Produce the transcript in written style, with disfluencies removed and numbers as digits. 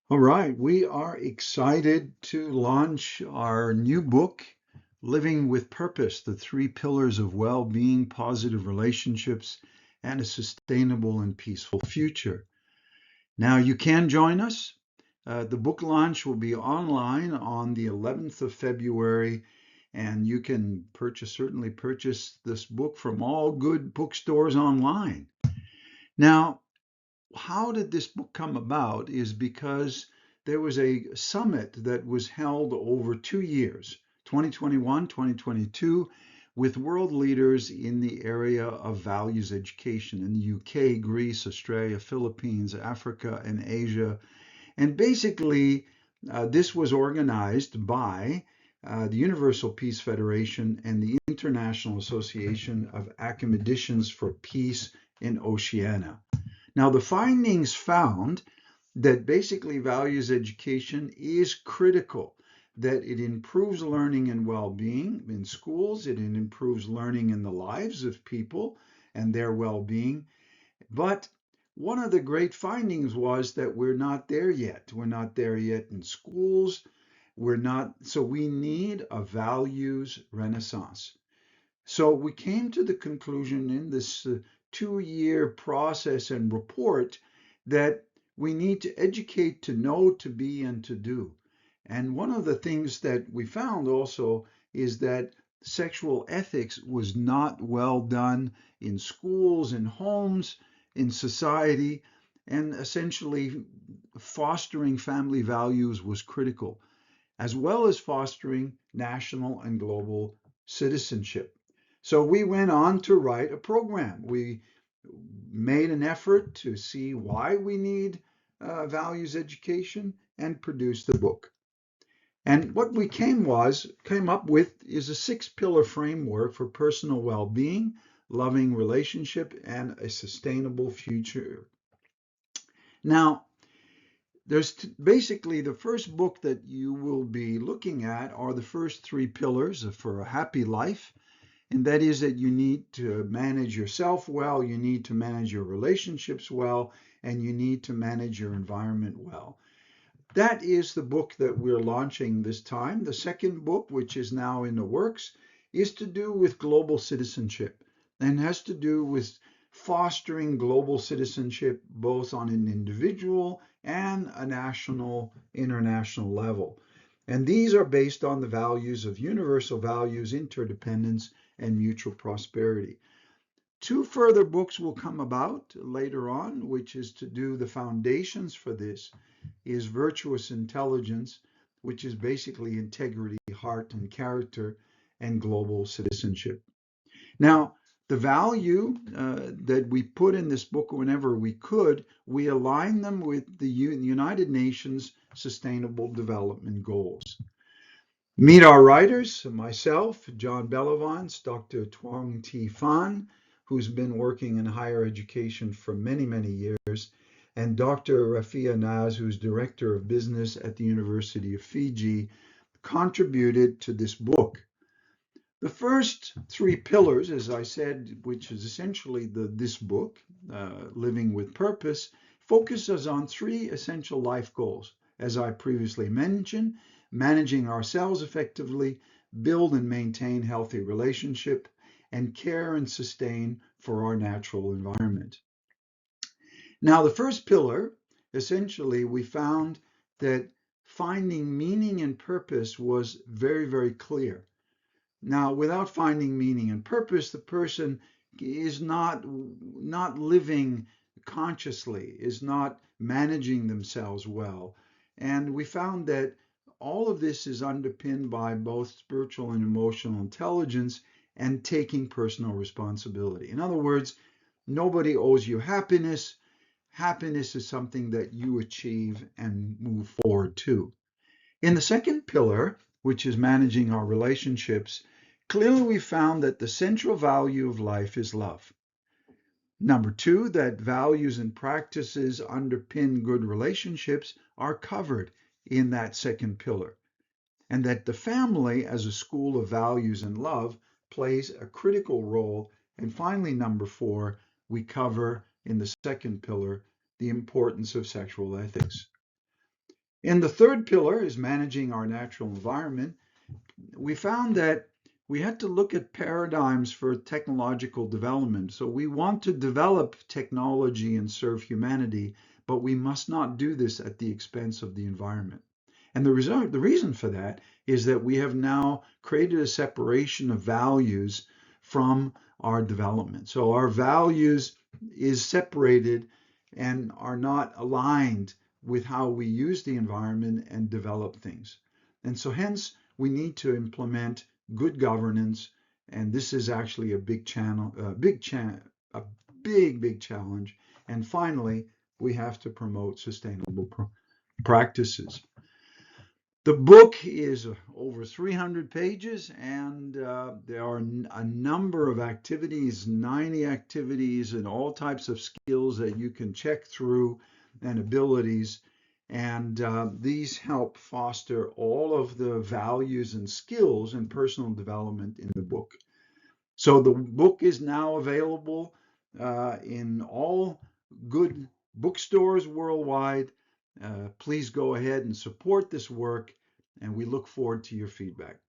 All right, we are excited to launch our new book, Living with Purpose: The Three Pillars of Well-Being, Positive Relationships, and a Sustainable and Peaceful Future. Now, you can join us. The book launch will be online on the 11th of February, and you can certainly purchase this book from all good bookstores online. Now, how did this book come about is because there was a summit that was held over 2 years, 2021, 2022, with world leaders in the area of values education in the UK, Greece, Australia, Philippines, Africa, and Asia. And basically, this was organized by the Universal Peace Federation and the International Association of Academicians for Peace in Oceania. Now, the findings found that basically values education is critical, that it improves learning and well-being in schools, it improves learning in the lives of people and their well-being. But one of the great findings was that we're not there yet. We're not there yet in schools. We're not, so we need a values renaissance. So we came to the conclusion in this 2 year process and report that we need to educate to know, to be, and to do. And one of the things that we found also is that sexual ethics was not well done in schools, in homes, in society, and essentially fostering family values was critical, as well as fostering national and global citizenship. So we went on to write a program. We made an effort to see why we need values education and produced the book. And what we came up with is a 6 pillar framework for personal well-being, loving relationship, and a sustainable future. Now, there's basically the first book that you will be looking at are the first 3 pillars for a happy life. And that is that you need to manage yourself well, you need to manage your relationships well, and you need to manage your environment well. That is the book that we're launching this time. The second book, which is now in the works, is to do with global citizenship and has to do with fostering global citizenship both on an individual and a national, international level. And these are based on the values of universal values, interdependence, and mutual prosperity. 2 further books will come about later on, which is to do the foundations for this is virtuous intelligence, which is basically integrity, heart, and character, and global citizenship. Now, the value that we put in this book whenever we could, we align them with the United Nations Sustainable Development Goals. Meet our writers, myself, John Bellevance, Dr. Tuong T. Phan, who's been working in higher education for many, many years, and Dr. Rafia Naz, who's Director of Business at the University of Fiji, contributed to this book. The first 3 pillars, as I said, which is essentially this book, Living with Purpose, focuses on 3 essential life goals. As I previously mentioned, managing ourselves effectively, build and maintain healthy relationship, and care and sustain for our natural environment. Now, the first pillar, essentially, we found that finding meaning and purpose was very, very clear. Now, without finding meaning and purpose, the person is not living consciously, is not managing themselves well. And we found that all of this is underpinned by both spiritual and emotional intelligence and taking personal responsibility. In other words, nobody owes you happiness. Happiness is something that you achieve and move forward to. In the second pillar, which is managing our relationships, clearly we found that the central value of life is love. Number 2, that values and practices underpin good relationships are covered in that second pillar, and that the family as a school of values and love plays a critical role. And finally, number 4, we cover in the second pillar the importance of sexual ethics. And the third pillar is managing our natural environment. We found that we had to look at paradigms for technological development. So we want to develop technology and serve humanity, but we must not do this at the expense of the environment. And the reason for that is that we have now created a separation of values from our development. So our values is separated and are not aligned with how we use the environment and develop things. And so hence we need to implement good governance, and this is actually a big challenge. And finally, we have to promote sustainable practices. The book is over 300 pages, and there are a number of activities, 90 activities, and all types of skills that you can check through and abilities. And these help foster all of the values and skills and personal development in the book. So the book is now available in all good bookstores worldwide. Please go ahead and support this work, and we look forward to your feedback.